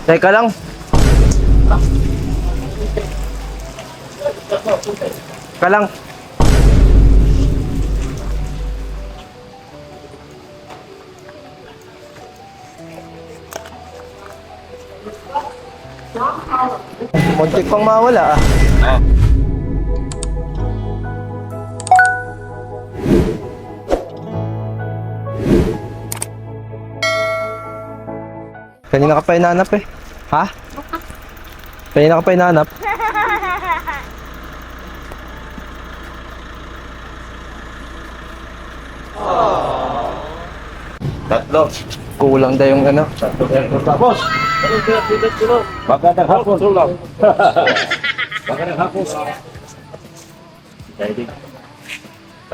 Teka lang. Teka lang. Muntik pang mawala ah. Kanina ka pa hinahanap eh. Ha? Kanina ka pa hinahanap? Tatlo. Kulang daw yung ano. Tapos. Magandang hapon. Magandang hapon.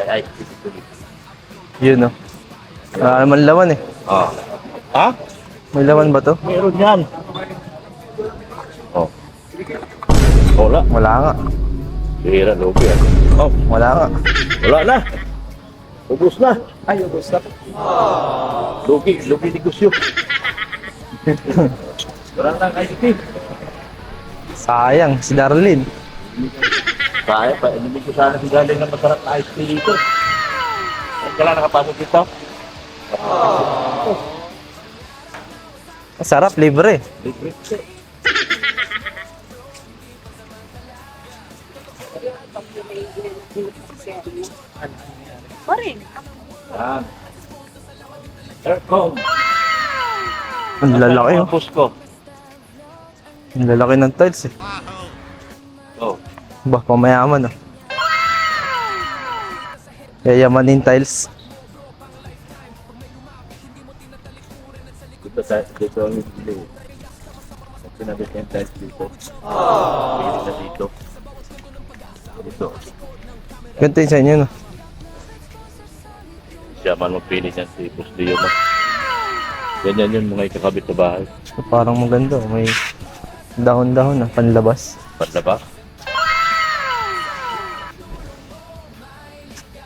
Ay. Yun oh. Wala naman laman eh. Ah. Ha? May laman ba to? Meron yan. Oh. Wala. Wala nga. Hira, lugi. Oh, Wala nga. wala na. Ubus na. Ay, ubos na. Lugi negosyo. Wala na ICT. Sayang, si Darlene. Kaya pa, hindi ko sana si galing na masarap na ICT dito. Kailan nakapasok dito? Sarap, libre. Boring. Yan. Aircon. Ang lalaki oh. Tapos ko. Ang lalaki ng tiles eh. Oh. Bah, pamayaman oh. Yayamanin tiles. Dito ang hindi. Sinabi ko yung tiles dito. Pili na dito. Dito. Ganito yun sa inyo no. Siya man magpili niyan si Boss Leo man. Ganyan yun mga ikakabit sa bahay. So, parang maganda oh. May dahon-dahon na panlabas. Panlaba.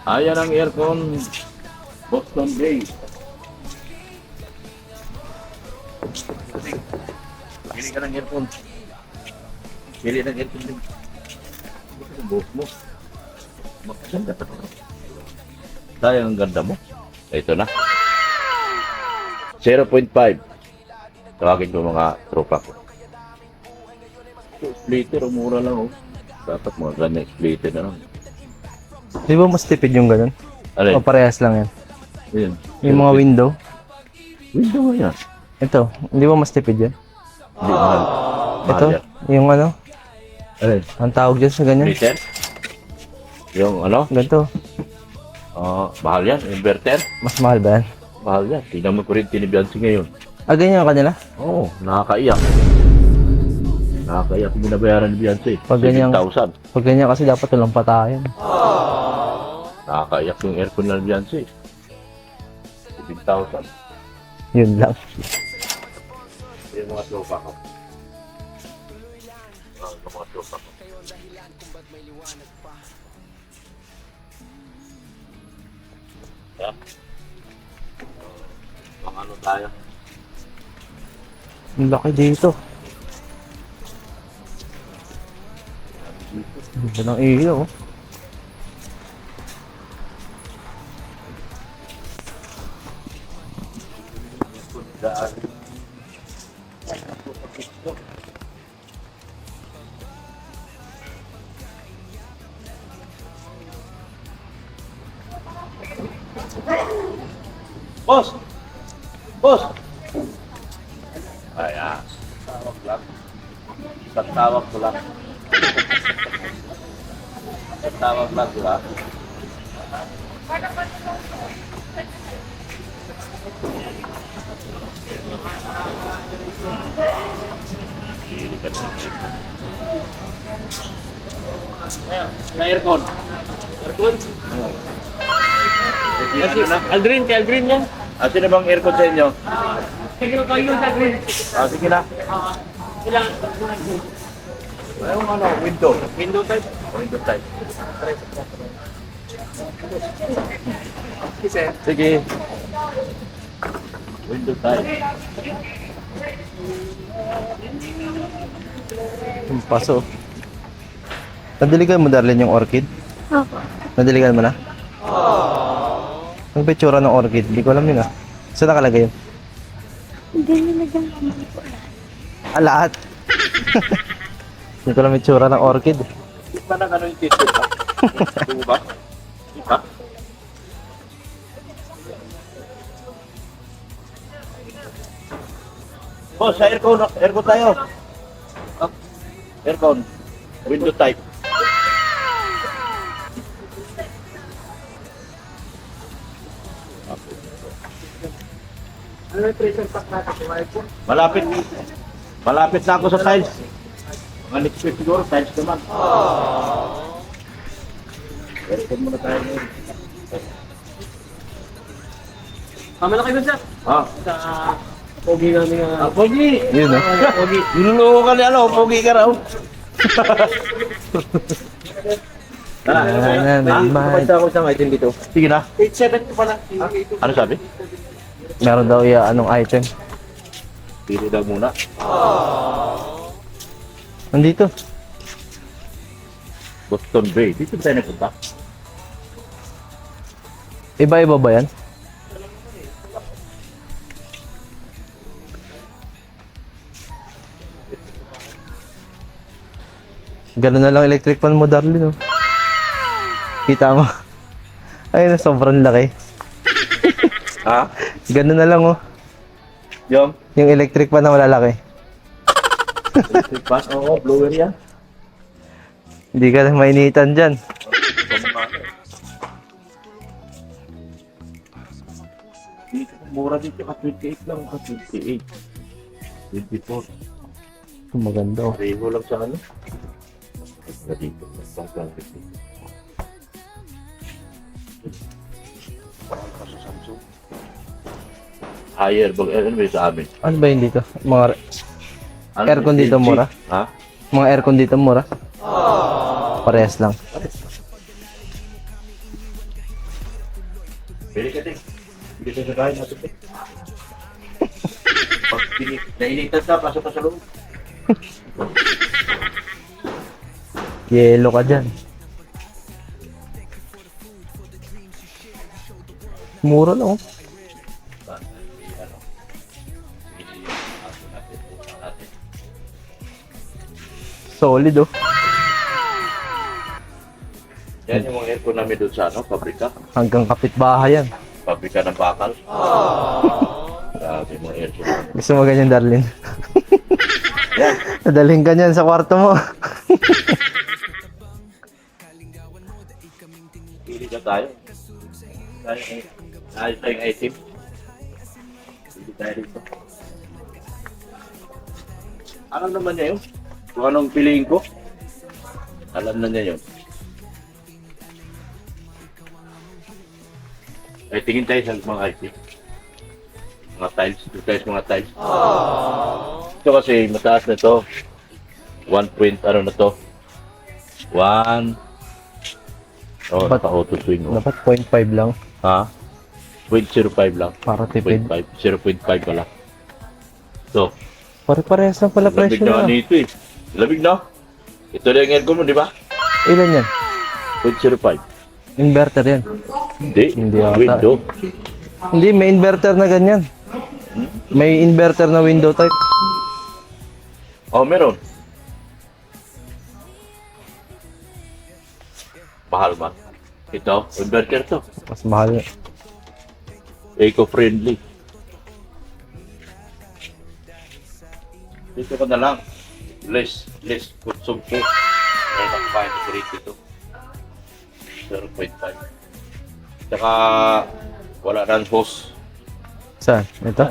Ayan ang aircon. Boston Bay. Pili ka ng aircon. Pili ng aircon din. Ito ang buhok mo. Maganda pa. Sayang ang ganda mo. Ito na. 0.5. Tawagin ko mga tropa ko. Splitter, mura lang oh. Dapat mga ganyan splitter na lang. Di ba mas tipid yung ganun? Alin? O parehas lang yan? Ayun. Yung mga window. Window mo yan. Ito, hindi ba mas tipid yan? Hindi mahal. Ito, Mahal yan. yung ano, Alin? ang tawag dyan sa ganyan. Splitter? Yung ano? Ganito, Mahal yan. Inverter? mas mahal ba yan? Mahal yan. Tingnan mo kuryente ni Beyonce ngayon. Ah, ganyan ang kanila? Oo, nakakaiyak. Nakakaiyak yung binabayaran ni Beyonce. Pag ganyan- 7,000. Pag ganyan kasi dapat walang patayan. Nakakaiyak yung aircon ng Beyonce. 7,000. Yun lang. Yung mga tropa ko. Yung mga tropa ko. Yeah. Ano tayo? Ang laki dito. Ganda ng ilaw. Oh. Boss! Boss! Ayan. Tawag lang. Isang tawag ko lang. Isang tawag lang ko lang. Na aircon. Aircon? Aldrin, kay Aldrin yan. Sino bang aircon sa inyo? Sige kayo sa Aldrin. Sige na. Ilang Ayun ano, window. window type. Window type. Kasi Sige. Window type. Yung paso. Nadiligan mo, Darlene, yung orchid? Opo. Nadiligan mo na? Ang pitsura ng orchid, hindi ko alam yun ah. Saan nakalagay yun? Hindi nilagyan ko man po. Ah, lahat. Hindi ko alam yung itsura ng orchid. Di ba nang ano yung tito pa? Di ba? Di ba? Oh, sa aircon. Aircon tayo. Ah, aircon. Window type. Ano yung present pack natin? Kumain po. Malapit. Malapit na ako sa tiles. Mga next week siguro, tiles naman. Aircon muna tayo ngayon. Tama na kayo dun, sir. Ah, Sa pogi namin nga. Pogi! Yun ah. Pogi. Niluloko ka ni ano, Pogi ka raw. Tara. Dynamite. ako isang item dito. Sige na. 8-7 ko pala. Ano sabi? Meron daw anong item. Pili daw muna. Nandito. Boston Bay. Dito ba tayo nagpunta? Iba-iba ba yan? Ganun na lang electric fan mo, Darlene, oh. Kita mo. Ayun, sobrang laki. Ha? Ganun na lang, oh. Yung? Yung electric fan na malalaki. Electric fan? Oo, blower yan. Hindi ka na mainitan dyan. Dito, mura dito ka 28 lang. 28. 24. Maganda, oh. Pareho lang sa ano. Sa dito. Pangkang dito. Parang ka sa Samsung. Higher. Ano ba yung sa amin? Ano ba yun dito? Mga Ano Aircon yung dito LG? mura? Ha? mga aircon dito mura. Parehas lang. Pwede ka din. Hindi ka sa kain natin. Pag nainitan ka, pasok ka sa loob. Yelo ka dyan. Mura lang, oh. Solid, oh. Yan yung mga aircon namin doon sa ano, pabrika. Hanggang kapitbahay yan. Pabrika ng bakal. Grabe mga aircon. Gusto mo ganyan, Darlene? Nadalhin ka niyan sa kwarto mo. Pili ka tayo. Ayos tayong item. Pili tayo dito. Alam naman niya yun. Kung anong piliin ko. Alam na niya yun. Ay, tingin tayo sa mga item. Mga tiles. Ito tayo sa mga tiles. Ito kasi mataas na to. 1 point, ano na to? 1. Oh, Dapat- naka-auto swing. Oh. Dapat 0.5 lang. Ha? 0.05 lang. Para tipid. 0.5 pala. So, Pare-parehas lang pala lamig presyo na na. nito eh. Lamig na. Ito lang yung aircon mo, di ba? Ilan yan? 0.05. Inverter yan. Hindi. Hindi ata. Window. Hindi, may inverter na ganyan. May inverter na window type. Oh, meron. Mahal man. Ito, inverter to. Mas mahal. Eco-friendly. Dito ka na lang. Less consumption. May nakapain ko rito ito. 0.5. Tsaka wala na ang hose. Saan? Ito?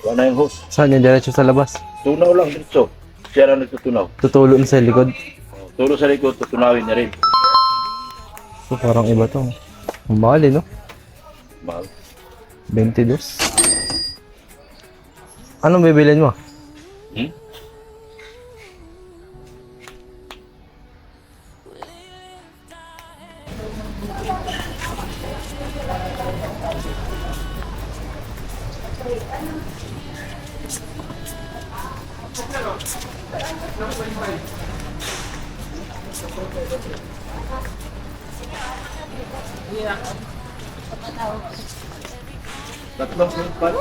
Wala na yung hose. Saan yung diretso sa labas? Tunaw lang dito. Siya lang nagtutunaw. Tutulo na sa likod. Tulo sa likod, tutunawin niya rin. So, parang iba to. Ang mahal eh, no? Mahal. 22. Anong bibilin mo? Hmm? Tatlong pan.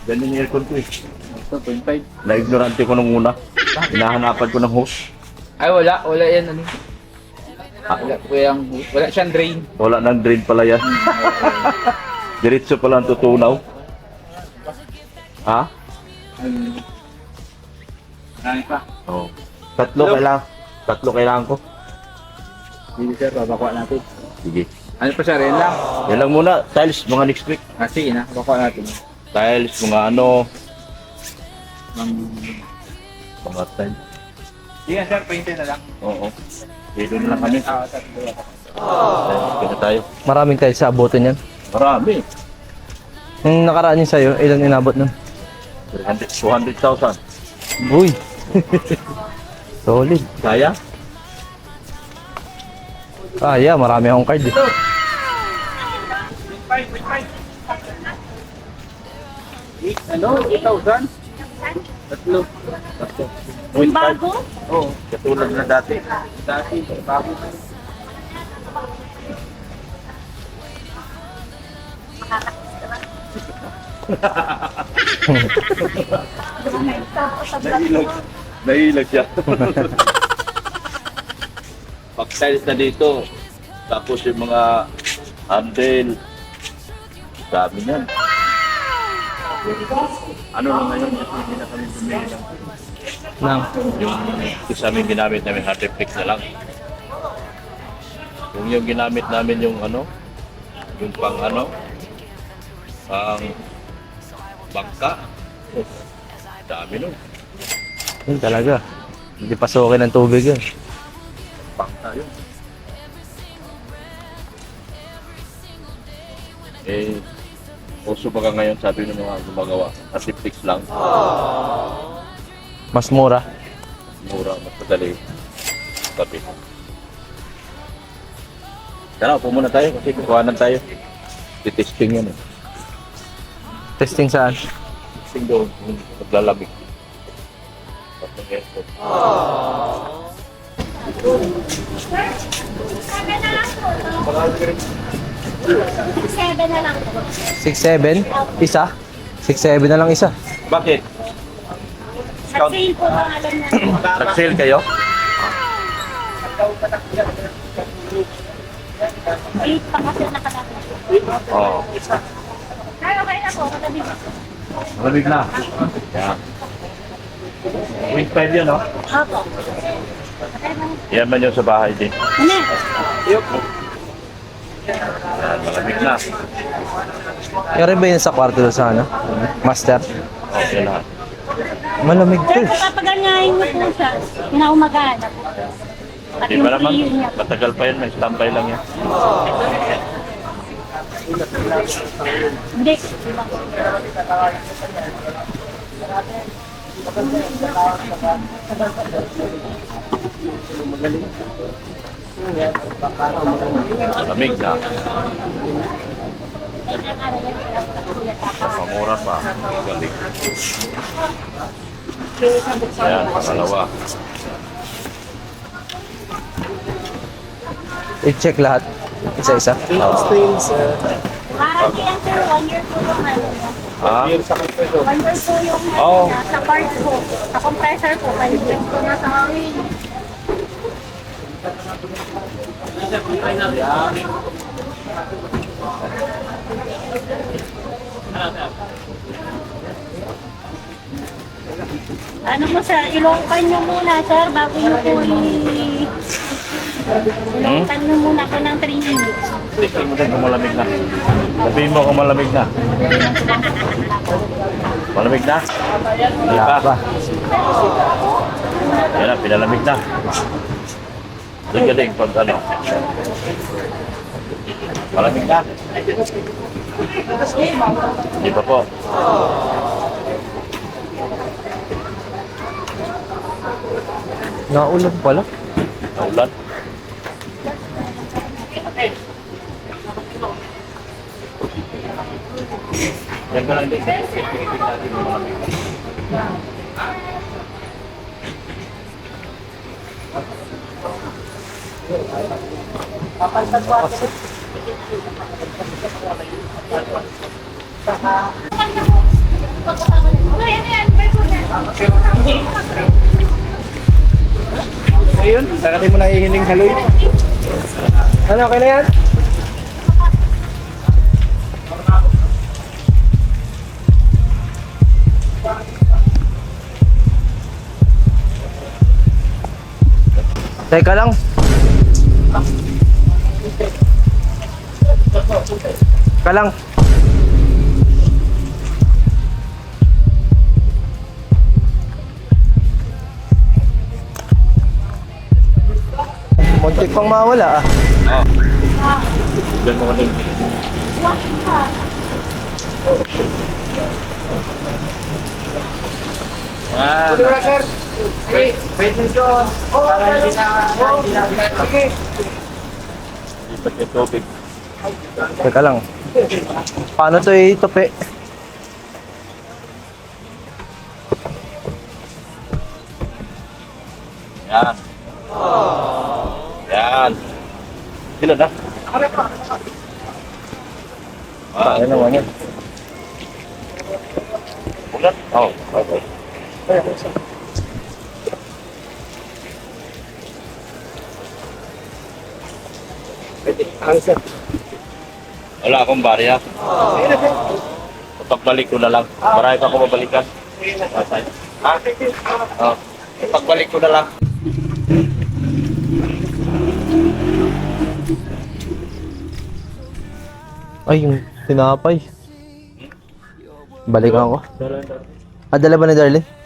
Ganyan yung aircon ko eh. 2.5. Na-ignorante ko nung una. Hinahanapan ko ng hose. Ay, wala. Wala yan. Ano? Wala siyang drain. Wala nang drain pala yan. Diretso pala ang tutunaw. Ha? Marami pa. Oo. Tatlo kailangan ko. Hindi sir, babakuha natin. Sige. Ano pa sir, yan lang. Yan lang muna. Tiles mga next week. Sige na, babakuha natin. Tiles mga ano. Um, Mga tiles. Sige sir, paintin na lang. Oo. Dito na lang kami. Kaya tayo. Maraming tayo sa abutin yan. Marami. Yung nakaraan yun sa'yo, ilan inabot nun? 200,000. Uy! Solid. Kaya? Ah, yeah, marami akong card eh. Ano? 8,000? Tatlo. Yung bago? Oo. Katulad na dati. Dati, bago. Nahilag siya. Pag-tiles na dito. Tapos yung mga handle. Dami niyan. Ano lang ngayon, hindi na kami bumili ng Nang. yung isa namin ginamit namin hard reflex na lang. Yung ginamit namin yung ano, yung pang ano, pang bangka. Dami nun. Yun talaga. Hindi pasukin ng tubig yun. Bangka yun. Eh, uso baga ngayon sabi ng mga gumagawa, hard reflex lang. Mas mura. Mura, mas madali. Sabi. Tara, upo muna tayo kasi kukuhanan tayo. Titesting yan eh. Testing saan? Testing doon, kung maglalamig. Tapos ng aircon. Seven na lang po. 6'7"? Isa? 6'7" na lang isa. Bakit? Nag-sale po ang alam na. Nag-sale kayo? 8 pa kasi nakalagay. Oo. Ay, okay na po. Malamig. Malamig na. Yan. Week 5 yan, no? Opo. Okay na. Yan man yung sa bahay din. Ano? Yan, malamig na. Yung ba yun sa kwarto doon sa ano? Master? Okay lahat. Malamig to Sir, eh. papaganyahin mo po siya. Kinaumagaan na po. At Di yung ba naman? priyo niya. Matagal pa yan, may standby lang yan. Hindi. Malamig na. Pamura pa. Galing. Ayan, pangalawa. I-check lahat. Isa-isa. Warranty yan, sir. 1 year po yung ano. Ha? 1 year po yung Oo. sa part po. Sa compressor po. 5 years po na sa amin. Ano mo sir, ilongkan nyo muna sir bago nyo po ilongkan nyo muna po ng 3 minutes. Tingnan mo din kung malamig na. Sabihin mo kung malamig na. Malamig na? Wala pa. Yan na, pinalamig na. Doon galing pag ano. Malamig na. Hindi pa po. Naulan pala. Naulan. Yan ka lang din. Tingnan natin kung malamig na. Ayun, saka mo na ihiling haloy. Ano, okay na yan? Teka lang. Teka lang. Muntik pang mawala ah. Diyan mo kanil. Ah, sir. Wait nyo. Para hindi na. Sige. lipat yung tubig. Teka lang. Paano to itupi? Yan. Yan. Sila na. Ano naman yan? Ulat. Oh, okay. Wala akong barya. Pagbalik ko na lang. Marami pa ako mabalikan. Ha? Oh. Pagbalik ko na lang. Ay, yung tinapay. Balikan ko. Ah, dala ba ni Darlene?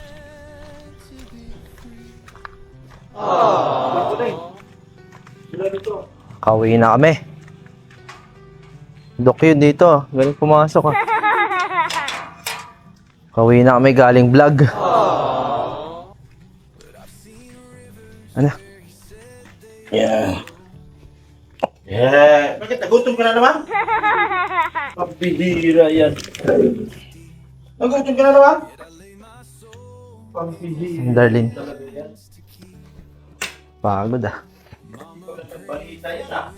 Kauwi na kami. Dok yun dito. Galing pumasok ah. Kauwi na kami galing vlog. Ano? Yeah. Yeah. Bakit nagutom ka na naman? Pabihira yan. Nagutom ka na naman? Pabihira. Darlene. Pagod ah. Balita yan ah.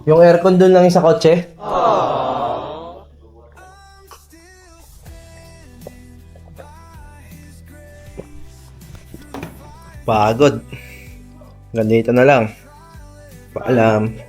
Yung aircon doon lang yung sa kotse? Pagod. Ganito na lang. Paalam.